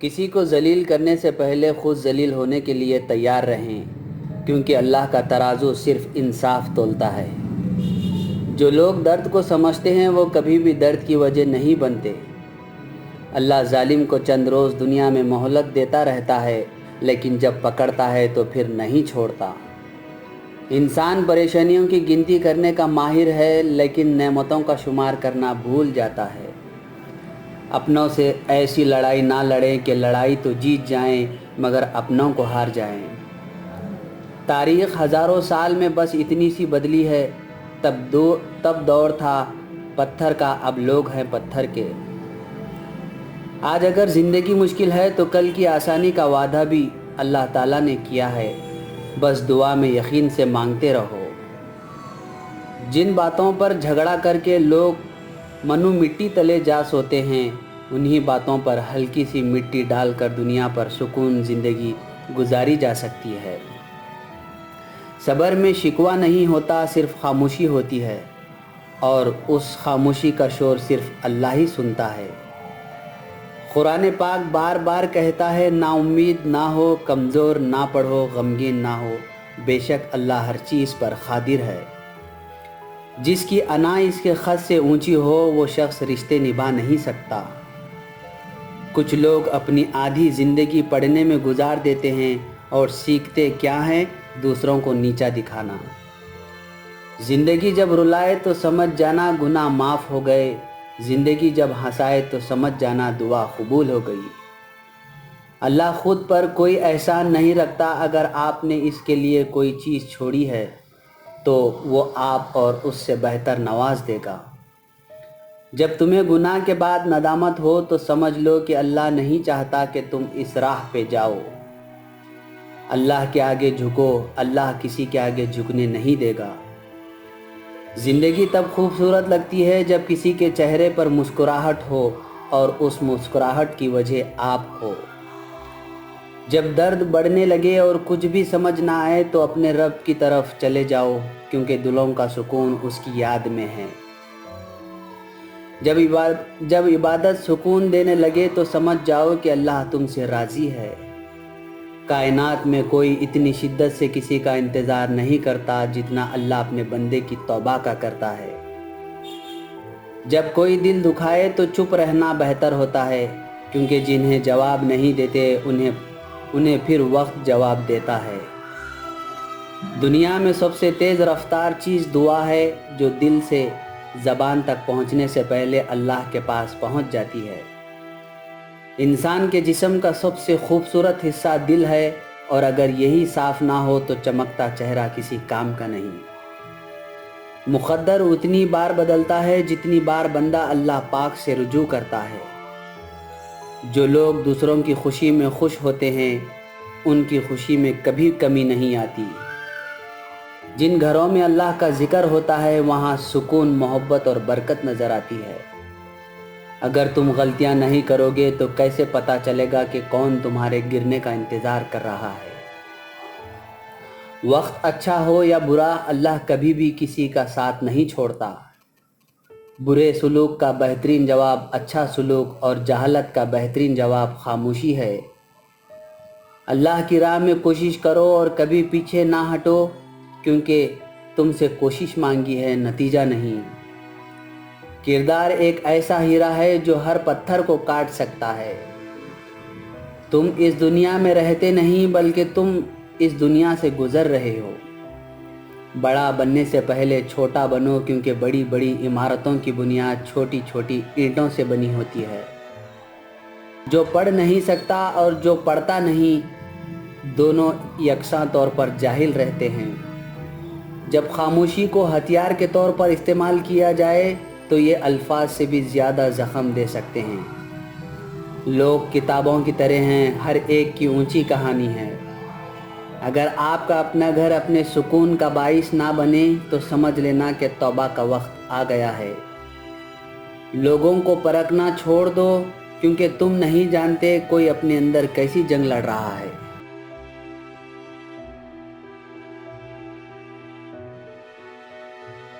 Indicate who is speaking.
Speaker 1: کسی کو ذلیل کرنے سے پہلے خود ذلیل ہونے کے لیے تیار رہیں، کیونکہ اللہ کا ترازو صرف انصاف تولتا ہے۔ جو لوگ درد کو سمجھتے ہیں وہ کبھی بھی درد کی وجہ نہیں بنتے۔ اللہ ظالم کو چند روز دنیا میں مہلت دیتا رہتا ہے، لیکن جب پکڑتا ہے تو پھر نہیں چھوڑتا۔ انسان پریشانیوں کی گنتی کرنے کا ماہر ہے، لیکن نعمتوں کا شمار کرنا بھول جاتا ہے۔ اپنوں سے ایسی لڑائی نہ لڑیں کہ لڑائی تو جیت جائیں مگر اپنوں کو ہار جائیں۔ تاریخ ہزاروں سال میں بس اتنی سی بدلی ہے، تب دور تھا پتھر کا، اب لوگ ہیں پتھر کے۔ آج اگر زندگی مشکل ہے تو کل کی آسانی کا وعدہ بھی اللہ تعالیٰ نے کیا ہے، بس دعا میں یقین سے مانگتے رہو۔ جن باتوں پر جھگڑا کر کے لوگ منو مٹی تلے جا سوتے ہیں، انہی باتوں پر ہلکی سی مٹی ڈال کر دنیا پر سکون زندگی گزاری جا سکتی ہے۔ صبر میں شکوہ نہیں ہوتا، صرف خاموشی ہوتی ہے، اور اس خاموشی کا شور صرف اللہ ہی سنتا ہے۔ قرآن پاک بار بار کہتا ہے، نا امید نہ ہو، کمزور نہ پڑھو، غمگین نہ ہو، بے شک اللہ ہر چیز پر قادر ہے۔ جس کی انا اس کے خط سے اونچی ہو وہ شخص رشتے نبھا نہیں سکتا۔ کچھ لوگ اپنی آدھی زندگی پڑھنے میں گزار دیتے ہیں اور سیکھتے کیا ہیں؟ دوسروں کو نیچا دکھانا۔ زندگی جب رلائے تو سمجھ جانا گناہ معاف ہو گئے، زندگی جب ہنسائے تو سمجھ جانا دعا قبول ہو گئی۔ اللہ خود پر کوئی احسان نہیں رکھتا، اگر آپ نے اس کے لیے کوئی چیز چھوڑی ہے تو وہ آپ اور اس سے بہتر نواز دے گا۔ جب تمہیں گناہ کے بعد ندامت ہو تو سمجھ لو کہ اللہ نہیں چاہتا کہ تم اس راہ پہ جاؤ۔ اللہ کے آگے جھکو، اللہ کسی کے آگے جھکنے نہیں دے گا۔ زندگی تب خوبصورت لگتی ہے جب کسی کے چہرے پر مسکراہٹ ہو اور اس مسکراہٹ کی وجہ آپ ہو۔ جب درد بڑھنے لگے اور کچھ بھی سمجھ نہ آئے تو اپنے رب کی طرف چلے جاؤ، کیونکہ دلوں کا سکون اس کی یاد میں ہے۔ جب عبادت سکون دینے لگے تو سمجھ جاؤ کہ اللہ تم سے راضی ہے۔ کائنات میں کوئی اتنی شدت سے کسی کا انتظار نہیں کرتا جتنا اللہ اپنے بندے کی توبہ کا کرتا ہے۔ جب کوئی دل دکھائے تو چپ رہنا بہتر ہوتا ہے، کیونکہ جنہیں جواب نہیں دیتے انہیں پھر وقت جواب دیتا ہے۔ دنیا میں سب سے تیز رفتار چیز دعا ہے، جو دل سے زبان تک پہنچنے سے پہلے اللہ کے پاس پہنچ جاتی ہے۔ انسان کے جسم کا سب سے خوبصورت حصہ دل ہے، اور اگر یہی صاف نہ ہو تو چمکتا چہرہ کسی کام کا نہیں۔ مقدر اتنی بار بدلتا ہے جتنی بار بندہ اللہ پاک سے رجوع کرتا ہے۔ جو لوگ دوسروں کی خوشی میں خوش ہوتے ہیں ان کی خوشی میں کبھی کمی نہیں آتی۔ جن گھروں میں اللہ کا ذکر ہوتا ہے وہاں سکون، محبت اور برکت نظر آتی ہے۔ اگر تم غلطیاں نہیں کرو گے تو کیسے پتہ چلے گا کہ کون تمہارے گرنے کا انتظار کر رہا ہے؟ وقت اچھا ہو یا برا، اللہ کبھی بھی کسی کا ساتھ نہیں چھوڑتا۔ برے سلوک کا بہترین جواب اچھا سلوک، اور جہالت کا بہترین جواب خاموشی ہے۔ اللہ کی راہ میں کوشش کرو اور کبھی پیچھے نہ ہٹو، کیونکہ تم سے کوشش مانگی ہے، نتیجہ نہیں۔ کردار ایک ایسا ہیرا ہے جو ہر پتھر کو کاٹ سکتا ہے۔ تم اس دنیا میں رہتے نہیں بلکہ تم اس دنیا سے گزر رہے ہو۔ بڑا بننے سے پہلے چھوٹا بنو، کیونکہ بڑی بڑی عمارتوں کی بنیاد چھوٹی چھوٹی اینٹوں سے بنی ہوتی ہے۔ جو پڑھ نہیں سکتا اور جو پڑھتا نہیں، دونوں یکساں طور پر جاہل رہتے ہیں۔ جب خاموشی کو ہتھیار کے طور پر استعمال کیا جائے تو یہ الفاظ سے بھی زیادہ زخم دے سکتے ہیں۔ لوگ کتابوں کی طرح ہیں، ہر ایک کی اونچی کہانی ہے۔ اگر آپ کا اپنا گھر اپنے سکون کا باعث نہ بنے تو سمجھ لینا کہ توبہ کا وقت آ گیا ہے۔ لوگوں کو پرکھنا چھوڑ دو، کیونکہ تم نہیں جانتے کوئی اپنے اندر کیسی جنگ لڑ رہا ہے۔